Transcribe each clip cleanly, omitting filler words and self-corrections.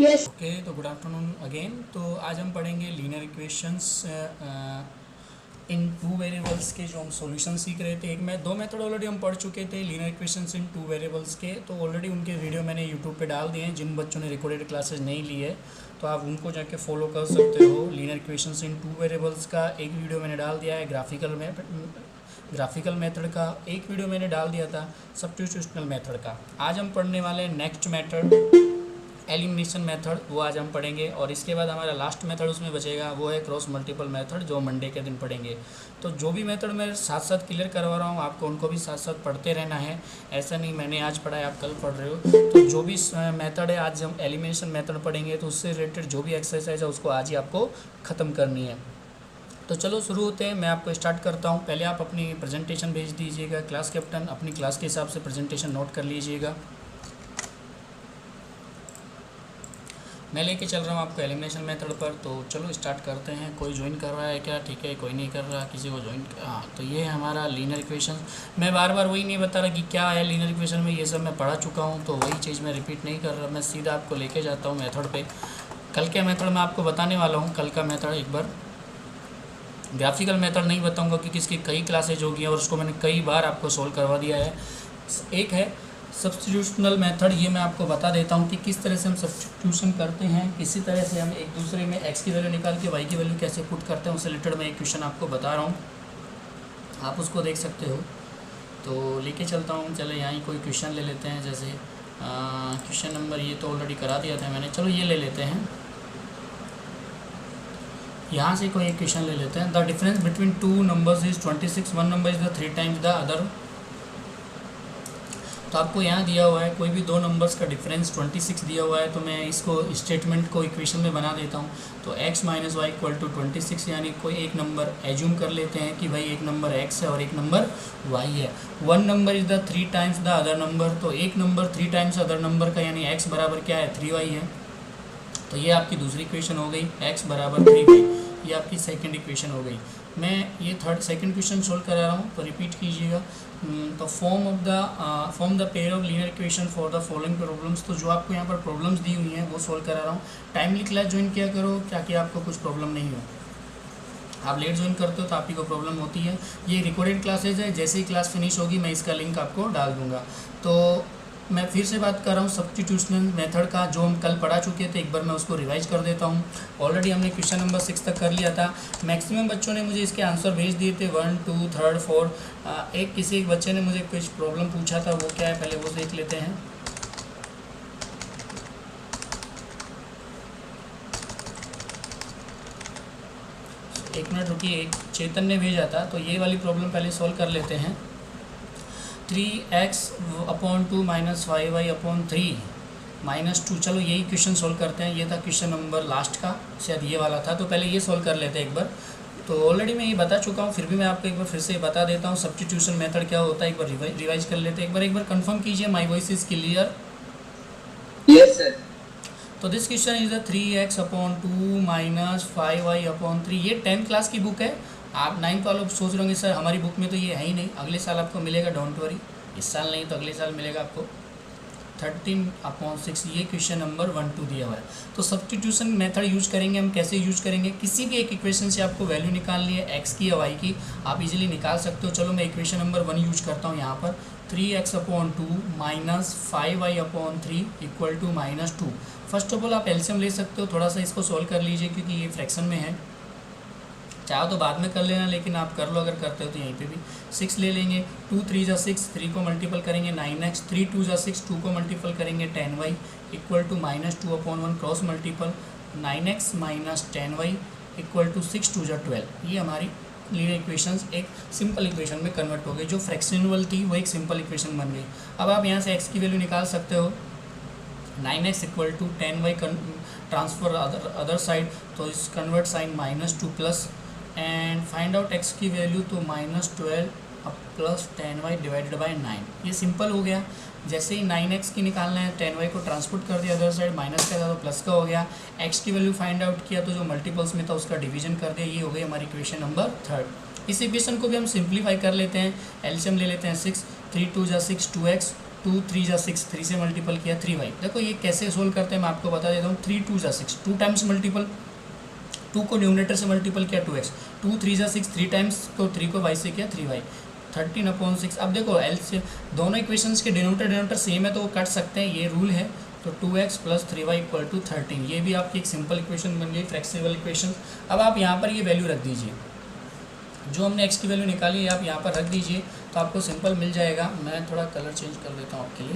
Yes. Okay, तो good afternoon again. तो आज हम पढ़ेंगे लीनियर इक्वेशंस इन टू वेरिएबल्स के जो हम सॉल्यूशन सीख रहे थे। दो मेथड ऑलरेडी हम पढ़ चुके थे लीनियर इक्वेशंस इन टू वेरिएबल्स के, तो ऑलरेडी उनके वीडियो मैंने यूट्यूब पे डाल दिए हैं। जिन बच्चों ने रिकॉर्डेड क्लासेस नहीं ली है तो आप उनको जाके फॉलो कर सकते हो। लीनियर इक्वेशंस इन टू वेरिएबल्स का एक वीडियो मैंने डाल दिया है, ग्राफिकल मेथड का एक वीडियो मैंने डाल दिया था, सब्स्टिट्यूशनल मेथड का। आज हम पढ़ने वाले हैं नेक्स्ट मेथड, एलिमिनेशन मेथड, वो आज हम पढ़ेंगे। और इसके बाद हमारा लास्ट मेथड उसमें बचेगा, वो है क्रॉस मल्टीपल मेथड, जो मंडे के दिन पढ़ेंगे। तो जो भी मेथड मैं साथ साथ क्लियर करवा रहा हूँ आपको, उनको भी साथ साथ पढ़ते रहना है। ऐसा नहीं मैंने आज पढ़ा है आप कल पढ़ रहे हो। तो जो भी मेथड है, आज हम एलिमिनेशन मेथड पढ़ेंगे, तो उससे रिलेटेड जो भी एक्सरसाइज है उसको आज ही आपको ख़त्म करनी है। तो चलो शुरू होते हैं, मैं आपको स्टार्ट करता हूँ। पहले आप अपनी प्रेजेंटेशन भेज दीजिएगा। क्लास कैप्टन अपनी क्लास के हिसाब से प्रेजेंटेशन नोट कर लीजिएगा। मैं लेके चल रहा हूँ आपको एलिमिनेशन मेथड पर। तो चलो स्टार्ट करते हैं। कोई ज्वाइन कर रहा है क्या? ठीक है, कोई नहीं कर रहा, किसी को ज्वाइन। हाँ, तो ये है हमारा लीनियर इक्वेशन। मैं बार बार वही नहीं बता रहा कि क्या है लीनियर इक्वेशन में, ये सब मैं पढ़ा चुका हूँ, तो वही चीज़ मैं रिपीट नहीं कर रहा। मैं सीधा आपको लेके जाता हूँ मेथड पे। कल के मेथड मैं आपको बताने वाला हूँ। कल का मेथड एक बार ग्राफिकल मेथड नहीं बताऊँगा क्योंकि इसकी कई क्लासेज होगी और उसको मैंने कई बार आपको सोल्व करवा दिया है। एक है सब्स्टिट्यूशनल मेथड, ये मैं आपको बता देता हूँ कि किस तरह से हम सब्स्टिट्यूशन करते हैं। किसी तरह से हम एक दूसरे में x की वैल्यू निकाल के y की वैल्यू कैसे पुट करते हैं, उससे रिलेटेड मैं एक क्वेश्चन आपको बता रहा हूँ, आप उसको देख सकते हो। तो लेके चलता हूँ। चले यहाँ ही कोई क्वेश्चन ले लेते हैं। जैसे क्वेश्चन नंबर, ये तो ऑलरेडी करा दिया था मैंने, चलो ये ले लेते हैं। यहाँ से कोई एक क्वेश्चन ले लेते हैं। The difference between two numbers is 26, one number is the 3 times the other. तो आपको यहाँ दिया हुआ है कोई भी दो नंबर्स का डिफरेंस 26 दिया हुआ है, तो मैं इसको स्टेटमेंट को इक्वेशन में बना देता हूँ। तो x minus Y equal to 26, यानी कोई एक नंबर एज्यूम कर लेते हैं कि भाई एक नंबर x है और एक नंबर y है। One number is the 3 times the other number, तो एक नंबर 3 टाइम्स अदर नंबर का यानी x बराबर क्या है, 3y है। तो ये आपकी दूसरी इक्वेशन हो गई, x बराबर 3y। ये आपकी सेकंड इक्वेशन हो गई। मैं ये सेकंड क्वेश्चन सोल्व करा रहा हूँ, तो रिपीट कीजिएगा। तो form the pair of linear equation for the following problems. तो जो आपको यहाँ पर प्रॉब्लम्स दी हुई हैं वो सोल्व करा रहा हूँ। टाइमली क्लास ज्वाइन किया करो ताकि आपको कुछ प्रॉब्लम नहीं हो। आप लेट ज्वाइन करते हो तो आप ही को प्रॉब्लम होती है। ये रिकॉर्डेड क्लासेज है, जैसे ही क्लास फिनिश होगी मैं इसका लिंक आपको डाल दूँगा। तो मैं फिर से बात कर रहा हूँ सब्स्टिट्यूशनल मेथड का, जो हम कल पढ़ा चुके थे। एक बार मैं उसको रिवाइज कर देता हूँ। ऑलरेडी हमने क्वेश्चन नंबर 6 तक कर लिया था। मैक्सिमम बच्चों ने मुझे इसके आंसर भेज दिए थे 1, 2, 3, 4। किसी एक बच्चे ने मुझे कुछ प्रॉब्लम पूछा था, वो क्या है पहले वो देख लेते हैं। एक मिनट रुकिए, एक चेतन ने भेजा था, तो ये वाली प्रॉब्लम पहले सॉल्व कर लेते हैं। 3x/2 minus 5y/3 -2। चलो यही क्वेश्चन सोल्व करते हैं। ये था क्वेश्चन नंबर लास्ट का, शायद ये वाला था। तो पहले ये सोल्व कर लेते हैं एक बार। तो ऑलरेडी मैं ये बता चुका हूँ, फिर भी मैं आपको एक बार फिर से बता देता हूँ सब्स्टिट्यूशन मेथड क्या होता है। एक बार रिवाइज कर लेते हैं। एक बार कंफर्म कीजिए, my voice is clear? Yes sir. तो this question is the 3x/2 minus 5y/3। ये 10th क्लास की बुक है। आप 9th वालों सोच रहे होंगे सर हमारी बुक में तो ये है ही नहीं, अगले साल आपको मिलेगा, डोंट वरी। इस साल नहीं तो अगले साल मिलेगा आपको। 13/6 ये क्वेश्चन नंबर 1, 2 दिया हुआ है। तो सब्स्टिट्यूशन मेथड यूज करेंगे हम। कैसे यूज करेंगे? किसी भी एक इक्वेशन से आपको वैल्यू निकालनी है, x की या y की, आप इजीली निकाल सकते हो। चलो मैं इक्वेशन नंबर 1 यूज करता हूँ यहाँ पर। 3x/2 minus 5y/3 equal to -2। First of all आप एलसीएम ले सकते हो, थोड़ा सा इसको सॉल्व कर लीजिए क्योंकि ये फ्रैक्शन में है। चाहो तो बाद में कर लेना, लेकिन आप कर लो अगर करते हो तो यहीं पे भी। 6 ले लेंगे, 2 3 जा 6, 3 को मल्टीपल करेंगे 9x, 3 2 जा 6, 2 को मल्टीपल करेंगे 10y equal to -2/1 cross multiple 9x minus 10y equal to 6 2 जा 12। ये हमारी लीनियर इक्वेशंस एक सिंपल इक्वेशन में कन्वर्ट हो गई। जो फ्रैक्शनल थी वो एक सिंपल इक्वेशन बन गई। अब आप यहाँ से x की वैल्यू निकाल सकते हो। 9x equal to 10y transfer other side, तो इस convert sign -2 plus and find out x की वैल्यू, तो -12 प्लस 10y डिवाइडेड बाई 9। ये सिंपल हो गया। जैसे ही 9x की निकालना है, 10y को ट्रांसपुट कर दिया अदर साइड, माइनस का था तो प्लस का हो गया। x की वैल्यू फाइंड आउट किया तो जो मल्टीपल्स में था उसका डिवीजन कर दिया। ये हो गई हमारी इक्वेशन नंबर 3। इस इक्वेशन को भी हम सिंप्लीफाई कर लेते हैं। एलसीएम ले लेते हैं 6, 3 2 जा 6, 2x 2 3 जा 6, 3 से मल्टीपल किया 3y। देखो ये कैसे सोल्व करते हैं मैं आपको बता देता हूँ। 3 2 जा 6, 2 टाइम्स मल्टीपल, 2 को न्यूमरेटर से मल्टीपल किया 2x, 2 3 जा 6, 3 टाइम्स तो 3 को y से किया 3y, 13/6। अब देखो एल से दोनों इक्वेशंस के डिनोमिनेटर सेम है तो वो कट सकते हैं, ये रूल है। तो 2x + 3y = 13, ये भी आपकी एक सिंपल इक्वेशन बन गई, फ्लेक्सिबल इक्वेशन। अब आप यहाँ पर ये वैल्यू रख दीजिए, जो हमने x की वैल्यू निकाली है आप यहाँ पर रख दीजिए तो आपको सिंपल मिल जाएगा। मैं थोड़ा कलर चेंज कर देता हूँ आपके लिए।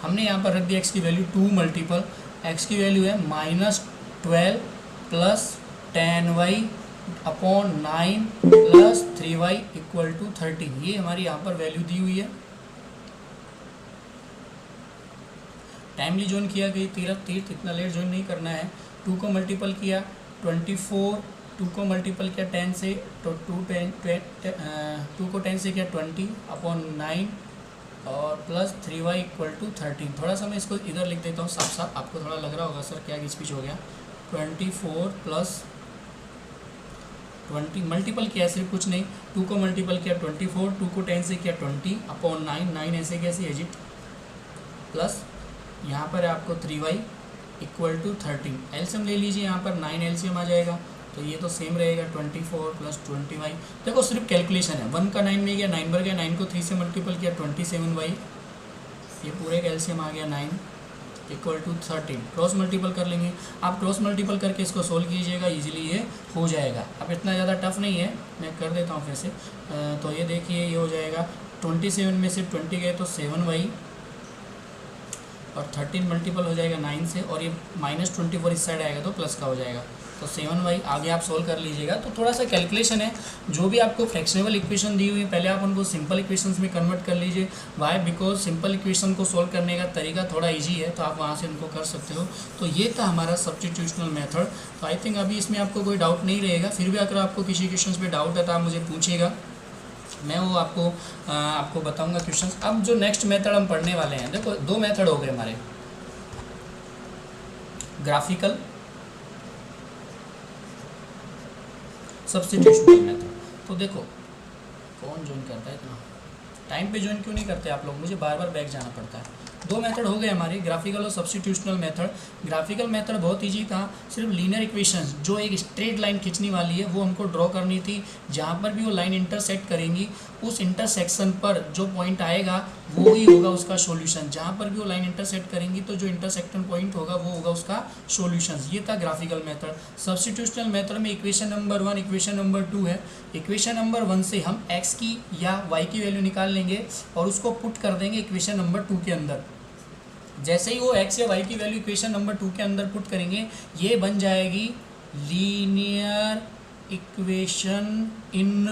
हमने यहाँ पर रख दिया x की वैल्यू 2 मल्टीपल, x की वैल्यू है -12 + 10y/9 + 3y = 13। ये हमारी यहाँ पर वैल्यू दी हुई है। टाइमली ज्वाइन किया गई तीर्थ इतना लेट ज्वाइन नहीं करना है। 2 को मल्टीपल किया 24, 2 को मल्टीपल किया 10 से तो 2 को 10 से किया 20/9 और प्लस 3y = 13। थोड़ा सा मैं इसको इधर लिख देता हूँ साफ साफ, आपको थोड़ा लग रहा होगा सर क्या स्पीच हो गया। 24 + 20 मल्टीपल किया सिर्फ कुछ नहीं, 2 को मल्टीपल किया 24, 2 को 10 से किया 20/9, 9 ऐसे कैसे एजिट प्लस यहाँ पर है आपको 3y = 13। एलसीएम ले लीजिए, यहाँ पर 9 एलसीएम आ जाएगा तो ये तो सेम रहेगा 24 + 20y। देखो सिर्फ कैलकुलेशन है, 1 का 9 में गया 9 बढ़ गया, 9 को 3 से मल्टीपल किया 27y, ये पूरे का एलसीएम आ गया 9 = 13। क्रॉस मल्टीपल कर लेंगे, आप क्रॉस मल्टीपल करके इसको सोल्व कीजिएगा, इजीली ये हो जाएगा। अब इतना ज़्यादा टफ नहीं है, मैं कर देता हूँ फिर से। तो ये देखिए ये हो जाएगा 27 में से 20 गए तो 7y और 13 मल्टीपल हो जाएगा 9 से और ये -24 इस साइड आएगा तो प्लस का हो जाएगा तो 7y। आगे आप सोल्व कर लीजिएगा। तो थोड़ा सा कैलकुलेशन है, जो भी आपको फ्लेक्सिबल इक्वेशन दी हुई है पहले आप उनको सिंपल इक्वेशंस में कन्वर्ट कर लीजिए। वाई बिकॉज सिंपल इक्वेशन को सोल्व करने का तरीका थोड़ा इजी है तो आप वहाँ से उनको कर सकते हो। तो ये था हमारा सब्स्टिट्यूशनल मेथड। तो आई थिंक अभी इसमें आपको कोई डाउट नहीं रहेगा। फिर भी अगर आपको किसी क्वेश्चन में डाउट है तो आप मुझे पूछिएगा, मैं वो आपको बताऊंगा क्वेश्चंस। अब जो नेक्स्ट मेथड हम पढ़ने वाले हैं, देखो 2 मेथड हो गए हमारे, ग्राफिकल, सब्स्टिट्यूशनल मेथड। तो देखो कौन ज्वाइन करता है इतना टाइम पे, ज्वाइन क्यों नहीं करते आप लोग, मुझे बार बार बैक जाना पड़ता है। 2 मेथड हो गए हमारे, ग्राफिकल और सब्स्टिट्यूशनल मेथड। ग्राफिकल मेथड बहुत इजी था, सिर्फ लीनियर इक्वेशंस जो एक स्ट्रेट लाइन खींचने वाली है वो हमको ड्रॉ करनी थी। जहाँ पर भी वो लाइन इंटरसेक्ट करेंगी उस इंटरसेक्शन पर जो पॉइंट आएगा वो ही होगा उसका सॉल्यूशन। जहाँ पर भी वो लाइन इंटरसेक्ट करेंगी तो जो इंटरसेक्शन पॉइंट होगा वो होगा उसका सॉल्यूशन। ये था ग्राफिकल मेथड। सब्स्टिट्यूशनल मेथड में इक्वेशन नंबर 1 इक्वेशन नंबर 2 है। इक्वेशन नंबर 1 से हम x की या y की वैल्यू निकाल लेंगे और उसको पुट कर देंगे इक्वेशन नंबर 2 के अंदर। जैसे ही वो x या y की वैल्यू इक्वेशन नंबर 2 के अंदर पुट करेंगे ये बन जाएगी लीनियर इक्वेशन इन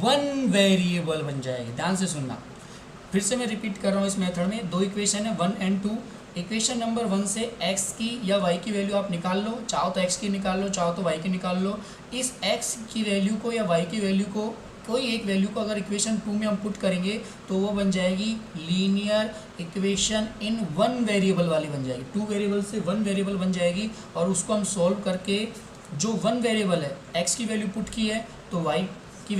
1 वेरिएबल बन जाएगी। ध्यान से सुनना, फिर से मैं रिपीट कर रहा हूँ। इस मेथड में 2 इक्वेशन है 1 और 2। इक्वेशन नंबर 1 से x की या y की वैल्यू आप निकाल लो, चाहो तो x की निकाल लो चाहो तो y की निकाल लो। इस x की वैल्यू को या y की वैल्यू को कोई एक वैल्यू को अगर इक्वेशन 2 में हम पुट करेंगे तो वो बन जाएगी लीनियर इक्वेशन इन 1 वेरिएबल वाली बन जाएगी। 2 वेरिएबल से 1 वेरिएबल बन जाएगी और उसको हम सॉल्व करके जो 1 वेरिएबल है x की वैल्यू पुट की है तो y की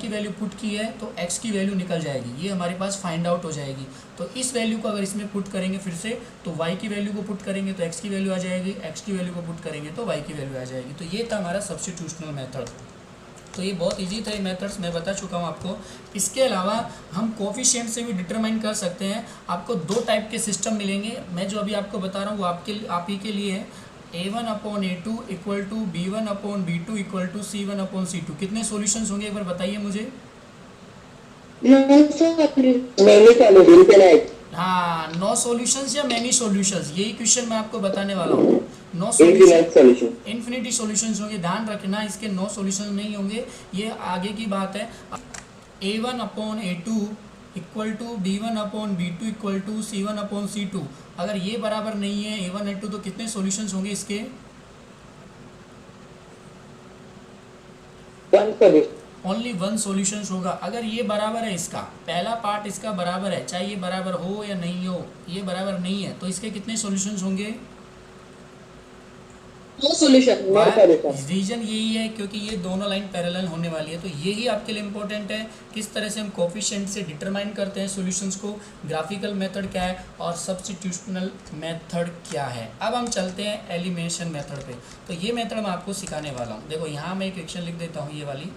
वैल्यू पुट की है तो x की वैल्यू निकल जाएगी, ये हमारे पास फाइंड आउट हो जाएगी। तो इस वैल्यू को अगर इसमें पुट करेंगे फिर से तो y की वैल्यू को पुट करेंगे तो x की वैल्यू आ जाएगी, x की वैल्यू को पुट करेंगे तो y की वैल्यू आ जाएगी। तो ये था हमारा सब्स्टिट्यूशनल मेथड। तो ये बहुत इजी था, ये मेथड्स मैं बता चुका हूँ आपको। इसके अलावा हम कोफिशिएंट से भी डिटरमाइन कर सकते हैं। आपको 2 टाइप के सिस्टम मिलेंगे, मैं जो अभी आपको बता रहा हूँ वो आप ही के लिए है। a1/a2 = b1/b2 = c1/c2। कितने सॉल्यूशंस होंगे एक बार बताइए मुझे। हाँ 9 सॉल्यूशंस या मैनी सॉल्यूशंस, यही क्वेश्चन मैं आपको बताने वाला हूँ। 9 सॉल्यूशन, इन्फिनिटी सॉल्यूशंस होंगे। ध्यान रखना इसके 9 सॉल्यूशंस नहीं होंगे, ये आगे की बात है। a1/a2 = b1/b2 = c1/c2। अगर ये बराबर नहीं है a1 a2 तो कितने सॉल्यूशंस होंगे इसके? 1 ओनली 1 सॉल्यूशंस होगा। अगर ये बराबर है, इसका पहला पार्ट इसका बराबर है, चाहे ये बराबर हो या नहीं हो, ये बराबर नहीं है तो इसके कितने सॉल्यूशंस होंगे? No solution, no solution. Reason यही है क्योंकि ये दोनों लाइन पैरेलल होने वाली है, तो यही आपके लिए इंपॉर्टेंट है किस तरह से हम कोफिशिएंट से डिटरमाइन करते हैं सॉल्यूशंस को, ग्राफिकल मेथड क्या है और सब्स्टिट्यूशनल मेथड क्या है। अब हम चलते हैं एलिमिनेशन मेथड पे। तो ये मेथड मैं आपको सिखाने वाला हूँ। देखो यहाँ मैं एक इक्वेशन लिख देता हूँ, ये वाली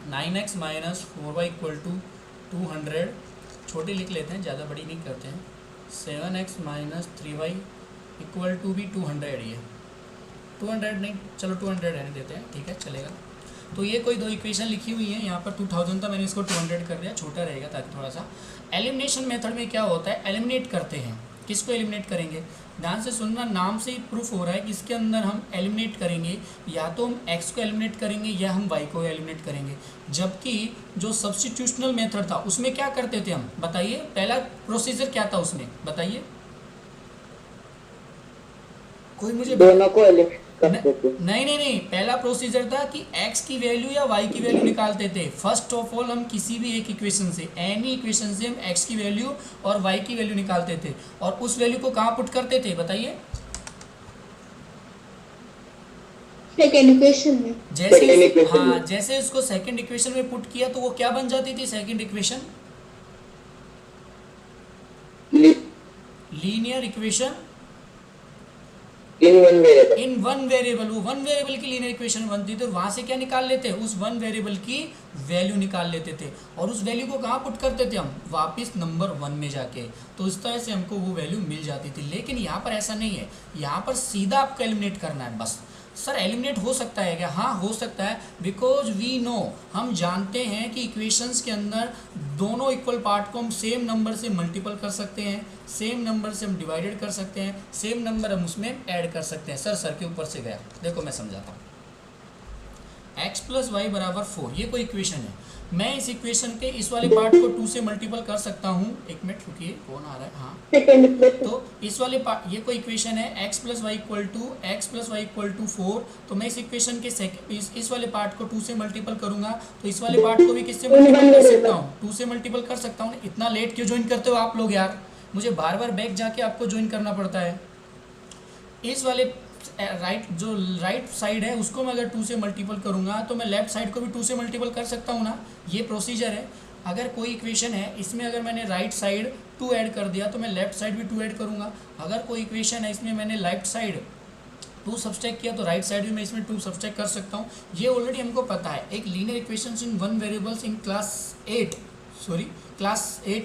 9x minus 4y equal to 200, छोटी लिख लेते हैं, ज़्यादा बड़ी नहीं करते हैं। 7x minus 3y equal to भी 200, ये 200 नहीं, चलो 200 रहने देते हैं, ठीक है चलेगा। तो ये कोई दो इक्वेशन लिखी हुई है, यहाँ पर 2000 था, मैंने इसको 200 कर दिया, छोटा रहेगा ताकि थोड़ा सा। एलिमिनेशन मेथड में क्या होता है, एलिमिनेट करते हैं। किसको एलिमिनेट करेंगे, ध्यान से सुनना, नाम से ही प्रूफ हो रहा है कि इसके अंदर हम एलिमिनेट करेंगे, या तो हम x को एलिमिनेट करेंगे या हम y को एलिमिनेट करेंगे। जबकि जो सब्स्टिट्यूशनल मेथड था उसमें क्या करते थे हम, बताइए, पहला प्रोसीजर क्या था उसमें, बताइए कोई मुझे। दोनों को एलिमिनेट करते थे। नहीं नहीं नहीं, पहला प्रोसीजर था कि x की वैल्यू या y की वैल्यू निकालते थे। फर्स्ट ऑफ ऑल हम किसी भी एक इक्वेशन से, एनी इक्वेशन से हम x की वैल्यू और y की वैल्यू निकालते थे, और उस वैल्यू को कहाँ पुट करते थे, बताइए। सेकेंड इक्वेशन में। हाँ, जैसे उसको सेकंड इक्वेशन में पुट किया तो वो क्या बन जाती थी second equation, linear equation in one variable. वो वन वेरिएबल की लीनियर इक्वेशन बनती थी, और वहां से क्या निकाल लेते हैं, उस वन वेरिएबल की वैल्यू निकाल लेते थे, और उस वैल्यू को कहाँ पुट करते थे हम, वापस नंबर 1 में जाके। तो इस तरह से हमको वो वैल्यू मिल जाती थी। लेकिन यहाँ पर ऐसा नहीं है, यहाँ पर सीधा आपको एलिमिनेट करना है बस। सर एलिमिनेट हो सकता है क्या, हाँ हो सकता है, बिकॉज वी नो, हम जानते हैं कि इक्वेशंस के अंदर दोनों इक्वल पार्ट को हम सेम नंबर से मल्टीपल कर सकते हैं, सेम नंबर से हम डिवाइडेड कर सकते हैं, सेम नंबर हम उसमें ऐड कर सकते हैं। सर के ऊपर से गया, देखो मैं समझाता हूँ। x प्लस वाई बराबर 4, ये कोई इक्वेशन है। मैं इस इक्वेशन के इस वाले पार्ट को 2 से मल्टीपल कर सकता हूँ। एक मिनट रुकिए, कौन आ रहा है, हाँ। तो इस वाले पार्ट, ये कोई इक्वेशन है, x plus Y equal to 4। तो मैं इस इक्वेशन के इस वाले पार्ट को 2 से मल्टीपल करूंगा, तो इस वाले पार्ट को भी किससे मल्टीपल कर सकता हूँ, 2 से मल्टीपल कर सकता हूँ। इतना लेट क्यों ज्वाइन करते हो आप लोग यार, मुझे बार बार बैक जाके आपको ज्वाइन करना पड़ता है। इस वाले जो राइट साइड है उसको मैं अगर 2 से मल्टीपल करूंगा तो मैं लेफ्ट साइड को भी 2 से मल्टीपल कर सकता हूँ ना, ये प्रोसीजर है। अगर कोई इक्वेशन है, इसमें अगर मैंने राइट साइड 2 ऐड कर दिया तो मैं लेफ्ट साइड भी 2 ऐड करूंगा। अगर कोई इक्वेशन है, इसमें मैंने लेफ्ट साइड 2 सब्सट्रैक्ट किया तो राइट साइड भी मैं इसमें 2 सब्सट्रैक्ट कर सकता हूँ। ये ऑलरेडी हमको पता है। एक linear equations in 1 variables in class 8,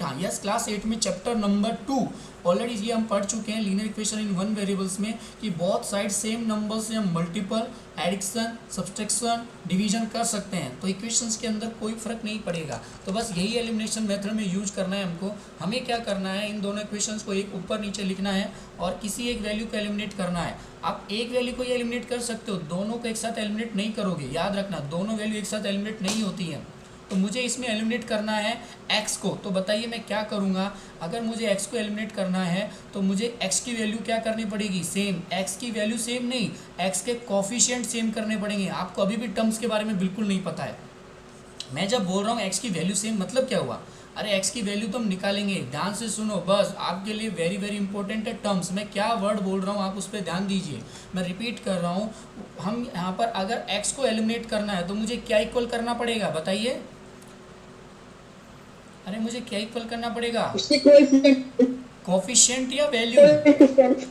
हाँ यस, क्लास 8 में चैप्टर नंबर 2 ऑलरेडी ये हम पढ़ चुके हैं, लीनियर इक्वेशन इन 1 वेरिएबल्स में, कि बोथ साइड सेम नंबर से हम मल्टीपल, एडिशन, सब्सट्रैक्शन, डिवीजन कर सकते हैं। तो इक्वेशंस के अंदर कोई फर्क नहीं पड़ेगा। तो बस यही एलिमिनेशन मेथड में यूज करना है हमको। हमें क्या करना है, इन दोनों इक्वेशंस को एक ऊपर नीचे लिखना है और किसी एक वैल्यू को एलिमिनेट करना है। आप एक वैल्यू को ही एलिमिनेट कर सकते हो, दोनों को एक साथ एलिमिनेट नहीं करोगे, याद रखना, दोनों वैल्यू एक साथ एलिमिनेट नहीं होती हैं। तो मुझे इसमें एलिमिनेट करना है x को, तो बताइए मैं क्या करूँगा। अगर मुझे x को एलिमिनेट करना है तो मुझे x की वैल्यू क्या करनी पड़ेगी, सेम। x की वैल्यू सेम नहीं, x के कोफिशिएंट सेम करने पड़ेंगे। आपको अभी भी टर्म्स के बारे में बिल्कुल नहीं पता है। मैं जब बोल रहा हूँ x की वैल्यू सेम, मतलब क्या हुआ, अरे x की वैल्यू तो हम निकालेंगे। ध्यान से सुनो, बस आपके लिए वेरी वेरी इंपॉर्टेंट है टर्म्स। मैं क्या वर्ड बोल रहा हूँ आप उस पर ध्यान दीजिए। मैं रिपीट कर रहा हूँ, हम यहाँ पर अगर x को एलिमिनेट करना है तो मुझे क्या इक्वल करना पड़ेगा, बताइए। अरे मुझे क्या इक्वल करना पड़ेगा, कोफिशिएंट या वैल्यू,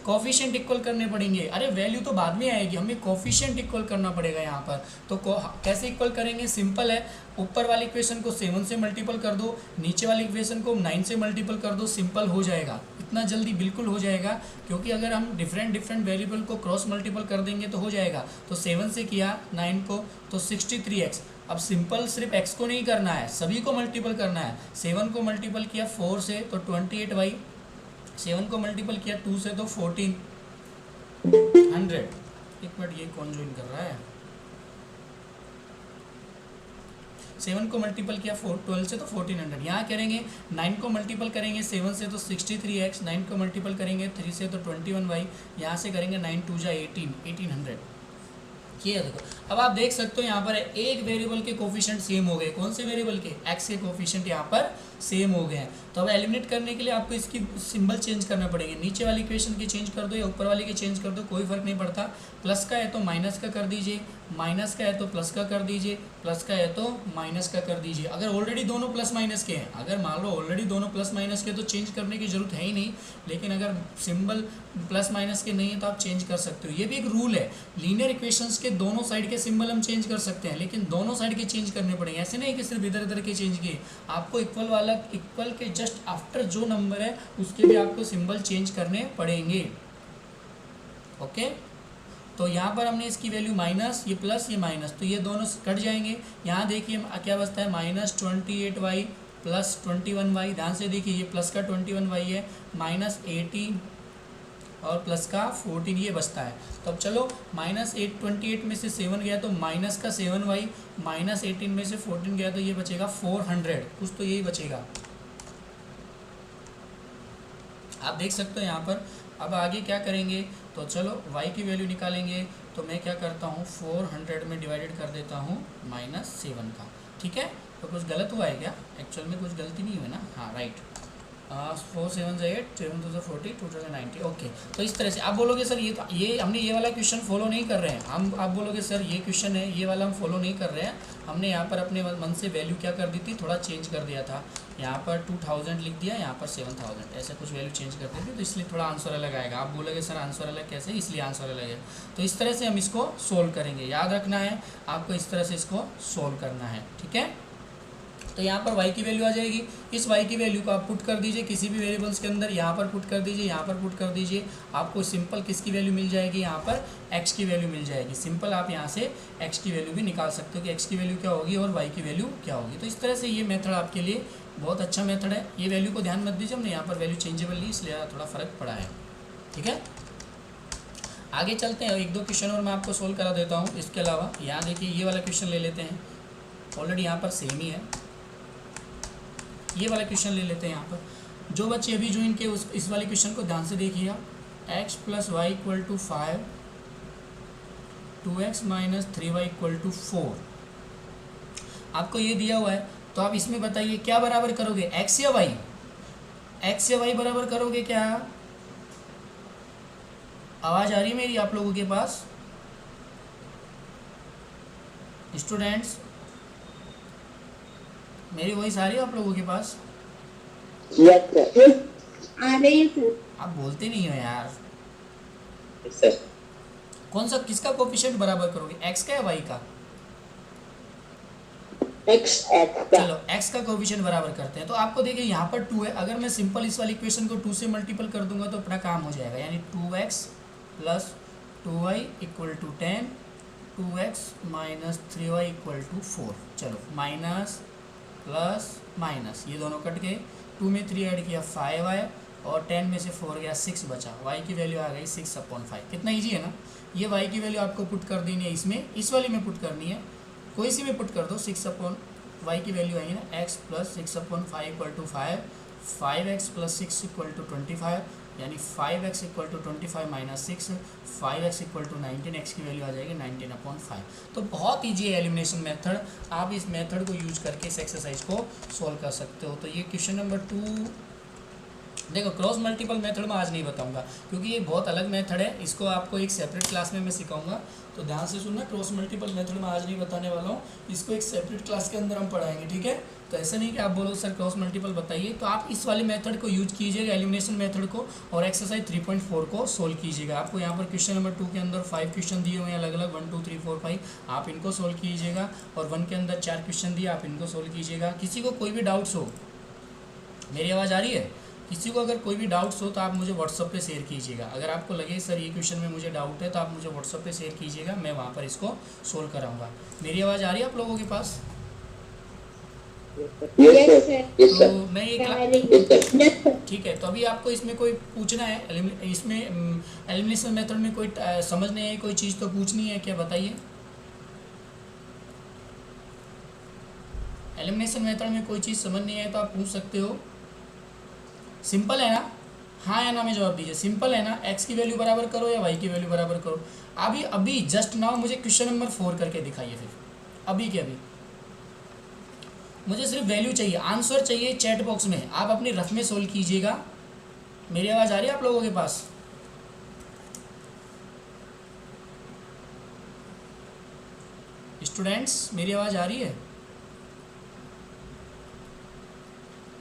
कोफिशिएंट इक्वल करने पड़ेंगे। अरे वैल्यू तो बाद में आएगी, हमें कोफिशिएंट इक्वल करना पड़ेगा यहाँ पर। तो कैसे इक्वल करेंगे, सिंपल है। ऊपर वाली इक्वेशन को 7 से मल्टीपल कर दो, नीचे वाली इक्वेशन को 9 से मल्टीपल कर दो, सिंपल हो जाएगा। इतना जल्दी बिल्कुल हो जाएगा, क्योंकि अगर हम डिफरेंट वेरिएबल को क्रॉस मल्टीपल कर देंगे तो हो जाएगा। तो 7 से किया 9 को तो 63x। अब सिंपल सिर्फ x को नहीं करना है, सभी को मल्टीपल करना है। 7 को मल्टीपल किया 4 से तो 28y, 7 को मल्टीपल किया 2 से तो 1400। एक मिनट, ये कौन ज्वाइन कर रहा है। 7 को मल्टीपल किया 12 से तो 1400। यहाँ करेंगे 9 को मल्टीपल करेंगे 7 से तो 63x, 9 को मल्टीपल करेंगे 3 से तो 21y, यहाँ से करेंगे 9 2 जा 1800। ये देखो, अब आप देख सकते हो यहाँ पर एक वेरिएबल के कोफिशिएंट सेम हो गए। कौन से वेरिएबल के, x के कोफिशिएंट यहाँ पर सेम हो गए हैं। तो अब एलिमिनेट करने के लिए आपको इसकी सिंबल चेंज करना पड़ेंगे, नीचे वाली इक्वेशन के चेंज कर दो या ऊपर वाली के चेंज कर दो, कोई फर्क नहीं पड़ता। प्लस का है तो माइनस का कर दीजिए, माइनस का है तो प्लस का कर दीजिए, प्लस का है तो माइनस का कर दीजिए। अगर ऑलरेडी दोनों प्लस माइनस के हैं, अगर मान लो ऑलरेडी दोनों प्लस माइनस के तो चेंज करने की जरूरत है ही नहीं, लेकिन अगर सिंबल प्लस माइनस के नहीं है तो आप चेंज कर सकते हो। ये भी एक रूल है, लीनियर इक्वेशंस के दोनों साइड के सिंबल हम चेंज कर सकते हैं, लेकिन दोनों साइड के चेंज करने पड़ेंगे। ऐसे नहीं कि सिर्फ इधर इधर के चेंज किए, आपको इक्वल वाला, इक्वल के जस्ट आफ्टर जो नंबर है उसके भी आपको सिंबल चेंज करने पड़ेंगे। ओके, तो यहाँ पर हमने इसकी वैल्यू माइनस, ये प्लस, ये माइनस, तो ये दोनों कट जाएंगे। यहाँ देखिए क्या बचता है, -28y प्लस 21y। ध्यान से देखिए, ये प्लस का 21y है, -18 और प्लस का 14 ये बचता है। तो अब चलो -28 में से 7 गया तो माइनस का 7y, -18 में से 14 गया तो ये बचेगा 400, कुछ तो यही बचेगा, आप देख सकते हो यहाँ पर। अब आगे क्या करेंगे, तो चलो y की वैल्यू निकालेंगे। तो मैं क्या करता हूँ, 400 में डिवाइडेड कर देता हूँ -7 का, ठीक है। तो कुछ गलत हुआ है क्या, एक्चुअल में कुछ गलती नहीं हुई ना, हाँ राइट। 4 7 8 7 2 40 2 90, ओके। तो इस तरह से आप बोलोगे सर ये हमने ये वाला क्वेश्चन फॉलो नहीं कर रहे हैं हम, आप बोलोगे सर ये क्वेश्चन है ये वाला हम फॉलो नहीं कर रहे हैं, हमने यहाँ पर अपने मन से वैल्यू क्या कर दी थी, थोड़ा चेंज कर दिया था। यहाँ पर 2000 लिख दिया, यहाँ पर 7000, ऐसे कुछ वैल्यू चेंज कर दी थी, तो इसलिए थोड़ा आंसर अलग आएगा। आप बोलोगे सर आंसर अलग कैसे, इसलिए आंसर अलग है। तो इस तरह से हम इसको सोल्व करेंगे, याद रखना है आपको, इस तरह से इसको सोल्व करना है, ठीक है। तो यहाँ पर y की वैल्यू आ जाएगी, इस y की वैल्यू को आप पुट कर दीजिए किसी भी वेरिएबल्स के अंदर, यहाँ पर पुट कर दीजिए, यहाँ पर पुट कर दीजिए, आपको सिंपल किसकी वैल्यू मिल जाएगी, यहाँ पर x की वैल्यू मिल जाएगी। सिंपल आप यहाँ से x की वैल्यू भी निकाल सकते हो कि x की वैल्यू क्या होगी और y की वैल्यू क्या होगी। तो इस तरह से ये मेथड आपके लिए बहुत अच्छा मेथड है। ये वैल्यू को ध्यान मत दीजिए, हमने यहाँ पर वैल्यू चेंजेबल ली इसलिए थोड़ा फ़र्क पड़ा है, ठीक है। आगे चलते हैं, एक दो क्वेश्चन और मैं आपको सोल्व करा देता हूँ। इसके अलावा यहाँ देखिए ये वाला क्वेश्चन ले लेते हैं, ऑलरेडी यहाँ पर सेम ही है, ये वाला क्वेश्चन ले लेते हैं। यहाँ पर जो बच्चे अभी ज्वाइन किए इस वाले क्वेश्चन को ध्यान से देखिएगा। x + y = 5, 2x - 3y = 4, आपको ये दिया हुआ है। तो आप इसमें बताइए क्या बराबर करोगे, x या y, x या y बराबर करोगे क्या। आवाज़ आ रही है मेरी आप लोगों के पास स्टूडेंट्स, मेरी वॉइस आ रही है आप लोगों के पास, आ रही है सर। आप बोलते नहीं हो यार। सर कौन सा, किसका कोफिशिएंट बराबर करोगे, x का या y का। x का, चलो x का कोफिशिएंट बराबर करते हैं। तो आपको देखिए यहाँ पर 2 है, अगर मैं सिंपल इस वाली इक्वेशन को 2 से मल्टीपल कर दूंगा तो अपना काम हो जाएगा, यानी 2x + 2y = 10, 2x - 3y = 4। चलो माइनस प्लस माइनस ये दोनों कट गए, 2 में 3 ऐड किया 5 आया और 10 में से 4 गया 6 बचा, y की वैल्यू आ गई 6/5। कितना इजी है ना। ये y की वैल्यू आपको पुट कर देनी है इसमें, इस वाली में पुट करनी है, कोई सी में पुट कर दो। 6/y की वैल्यू आएगी ना, x + 6/5 = 5, 5x + 6 = 25, यानी 5x = 25 - 6, 5x = 19, x की वैल्यू आ जाएगी 19/5। तो बहुत ईजी है एलिमिनेशन मेथड, आप इस मेथड को यूज करके इस एक्सरसाइज को सोल्व कर सकते हो। तो ये क्वेश्चन नंबर 2, देखो क्रॉस मल्टीपल मेथड में आज नहीं बताऊंगा क्योंकि ये बहुत अलग मेथड है, इसको आपको एक सेपरेट क्लास में मैं सिखाऊंगा, तो ध्यान से सुनना। क्रॉस मल्टीपल मेथड में आज नहीं बताने वाला हूँ, इसको एक सेपरेट क्लास के अंदर हम पढ़ाएंगे, ठीक है। तो ऐसा नहीं कि आप बोलो सर क्रॉस मल्टीपल बताइए, तो आप इस वाले मेथड को यूज कीजिएगा, एलिमिनेशन मेथड को, और एक्सरसाइज 3.4 को सोल्व कीजिएगा। आपको यहाँ पर क्वेश्चन नंबर 2 के अंदर 5 क्वेश्चन दिए हुए हैं अलग अलग, 1 2 3 4 5, आप इनको सोल्व कीजिएगा, और 1 के अंदर 4 क्वेश्चन दिए, आप इनको सोल्व कीजिएगा। किसी को कोई भी डाउट्स हो, मेरी आवाज़ आ रही है, किसी को अगर कोई भी डाउट्स हो तो आप मुझे व्हाट्सअप पे शेयर कीजिएगा। अगर आपको लगे सर ये क्वेश्चन में मुझे डाउट है तो आप मुझे व्हाट्सअप पे शेयर कीजिएगा, मैं वहाँ पर इसको सोल्व कराऊंगा। मेरी आवाज़ आ रही है आप लोगों के पास। तो मैं ये ठीक है। तो अभी आपको इसमें कोई पूछना है, इसमें एलिमिनेशन मेथड में कोई समझने है, कोई चीज़ तो पूछनी है क्या, बताइए। एलिमिनेशन मेथड में कोई चीज़ समझ नहीं है तो आप पूछ सकते हो। सिंपल है ना, हाँ या ना में जवाब दीजिए। सिंपल है ना, x की वैल्यू बराबर करो या y की वैल्यू बराबर करो। अभी जस्ट नाउ मुझे क्वेश्चन नंबर 4 करके दिखाइए, फिर अभी के अभी मुझे सिर्फ वैल्यू चाहिए, आंसर चाहिए चैट बॉक्स में, आप अपनी रफ में सोल्व कीजिएगा। मेरी आवाज़ आ रही है आप लोगों के पास? स्टूडेंट्स मेरी आवाज़ आ रही है?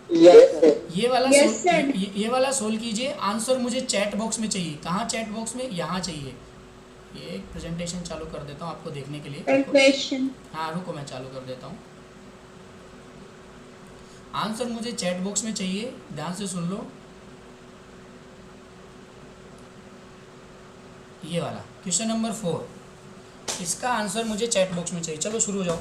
Yes sir. ये वाला Yes, सोल्व, sir. ये वाला सोल्व कीजिए। आंसर मुझे चैट बॉक्स में चाहिए। कहाँ चैट बॉक्स में? यहाँ चाहिए। ये एक प्रेजेंटेशन चालू कर देता हूँ आपको देखने के लिए। Equation. हाँ रुको, मैं चालू कर देता हूँ। आंसर मुझे चैट बॉक्स में चाहिए, ध्यान से सुन लो। ये वाला क्वेश्चन नंबर 4, इसका आंसर मुझे चैट बॉक्स में चाहिए। चलो शुरू हो जाओ।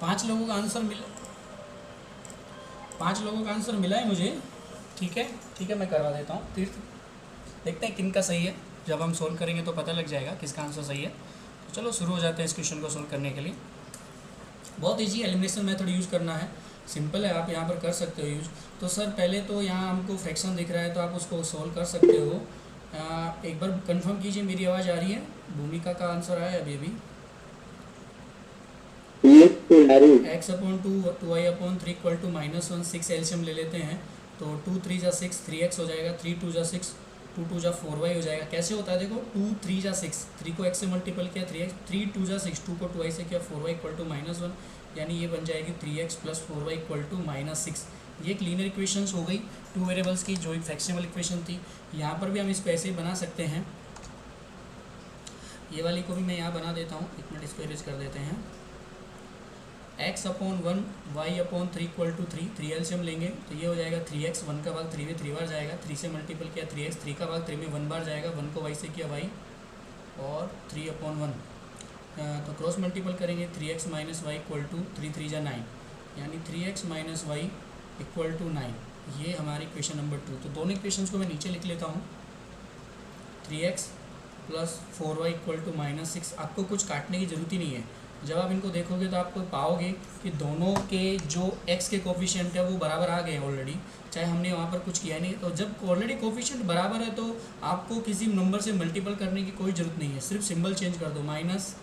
5 लोगों का आंसर मिला, 5 लोगों का आंसर मिला है मुझे। ठीक है मैं करवा देता हूँ। तीर्थ देखते हैं किन का सही है, जब हम सोल्व करेंगे तो पता लग जाएगा किसका आंसर सही है। तो चलो शुरू हो जाते हैं इस क्वेश्चन को सोल्व करने के लिए। बहुत ईजी एलिमिनेशन मेथड यूज़ करना है, सिंपल है, आप यहाँ पर कर सकते हो यूज। तो सर पहले तो यहाँ हमको फ्रैक्शन दिख रहा है तो आप उसको सोल्व कर सकते हो। एक बार कंफर्म कीजिए मेरी आवाज़ आ रही है। भूमिका का आंसर आया अभी अभी। x upon 2 y upon 3 equal to -1, 6 LCM ले लेते हैं तो 2 3 जा 6, 3x हो जाएगा, 3 2 जा 6, 2 2 जा 4y हो जाएगा। कैसे होता है देखो, 2 3 जा 6, 3 को x से मल्टीपल किया 3x, 3 2 जा 6, 2 को 2y से किया 4y इक्वल टू -1, यानी ये बन जाएगी 3x plus 4y equal to -6। ये एक लीनियर इक्वेशंस हो गई 2 वेरिएबल्स की, जो एक फ्लेक्सिबल इक्वेशन थी। यहाँ पर भी हम इसको ऐसे ही बना सकते हैं। ये वाली को भी मैं यहाँ बना देता हूँ, एक मिनट इसको इरेज कर देते हैं। x upon 1 y upon 3 equal to 3, 3 LCM लेंगे तो ये हो जाएगा 3x, 1 का भाग 3 में 3 बार जाएगा, 3 से मल्टीपल किया 3x, 3 का भाग 3 में 1 बार जाएगा, 1 को y से किया y और 3 अपॉन 1 तो क्रॉस मल्टीपल करेंगे 3x minus Y equal to 3 3 जा 9, यानी 3x minus Y equal to 9। ये हमारी क्वेश्चन नंबर 2। तो दोनों इक्वेशंस को मैं नीचे लिख लेता हूँ। 3x plus 4y equal to -6। आपको कुछ काटने की ज़रूरत ही नहीं है। जब आप इनको देखोगे तो आपको पाओगे कि दोनों के जो x के कोफिशिएंट है वो बराबर आ गए ऑलरेडी, चाहे हमने वहाँ पर कुछ किया नहीं। तो जब ऑलरेडी कोफिशिएंट बराबर है तो आपको किसी नंबर से मल्टीपल करने की कोई ज़रूरत नहीं है, सिर्फ सिंबल चेंज कर दो, माइनस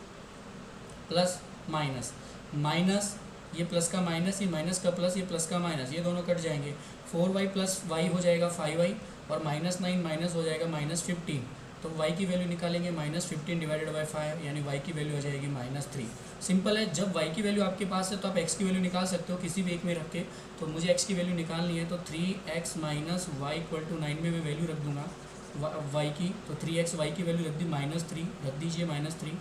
प्लस माइनस, माइनस ये प्लस का माइनस, ये माइनस का प्लस, ये प्लस का माइनस, ये दोनों कट जाएंगे। 4y प्लस वाई हो जाएगा 5y और -9 माइनस हो जाएगा -15। तो y की वैल्यू निकालेंगे -15 डिवाइडेड बाय 5, यानी y की वैल्यू हो जाएगी -3। सिंपल है, जब y की वैल्यू आपके पास है तो आप x की वैल्यू निकाल सकते हो किसी भी एक में रख के। तो मुझे x की वैल्यू निकालनी है तो 3x minus Y equal to 9 में मैं वैल्यू रख दूंगा y की। तो 3x y की वैल्यू रख दी -3, रख दीजिए -3,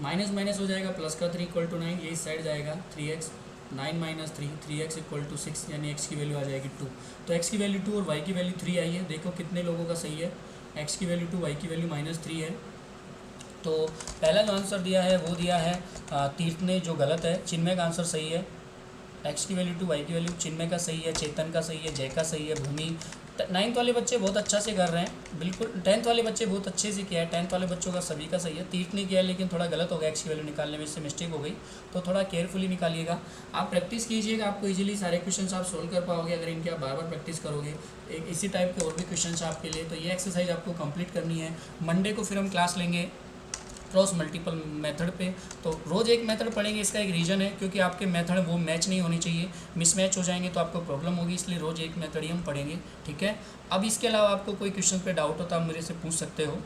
माइनस माइनस हो जाएगा प्लस का 3 इक्वल टू 9, ये इस साइड जाएगा 3x, 9 minus 3, 3x equal to 6, यानी x की वैल्यू आ जाएगी 2। तो x की वैल्यू 2 और y की वैल्यू 3 आई है। देखो कितने लोगों का सही है, x की वैल्यू 2, y की वैल्यू -3 है। तो पहला जो आंसर दिया है वो दिया है तीर्थ ने, जो गलत है। चिन्मय का आंसर सही है, x की वैल्यू 2, y की वैल्यू, चिन्मय का सही है, चेतन का सही है, जय का सही है, भूमि। 9th वाले बच्चे बहुत अच्छा से कर रहे हैं, बिल्कुल। 10th वाले बच्चे बहुत अच्छे से किया है, 10th वाले बच्चों का सभी का सही है। तीर्थ ने किया है लेकिन थोड़ा गलत हो गया, x की वैल्यू निकालने में इससे मिस्टेक हो गई, तो थोड़ा केयरफुली निकालिएगा। आप प्रैक्टिस कीजिएगा, आपको इजीली सारे क्वेश्चंस आप सोल्व कर पाओगे अगर इनकी आप बार बार प्रैक्टिस करोगे। एक इसी टाइप के और भी क्वेश्चंस आपके लिए, तो ये एक्सरसाइज आपको कंप्लीट करनी है। मंडे को फिर हम क्लास लेंगे क्रॉस मल्टीपल मेथड पे। तो रोज़ एक मेथड पढ़ेंगे, इसका एक रीज़न है क्योंकि आपके मेथड वो मैच नहीं होनी चाहिए, मिसमैच हो जाएंगे तो आपको प्रॉब्लम होगी, इसलिए रोज़ एक मेथड ही हम पढ़ेंगे। ठीक है, अब इसके अलावा आपको कोई क्वेश्चन पे डाउट हो तो आप मेरे से पूछ सकते हो।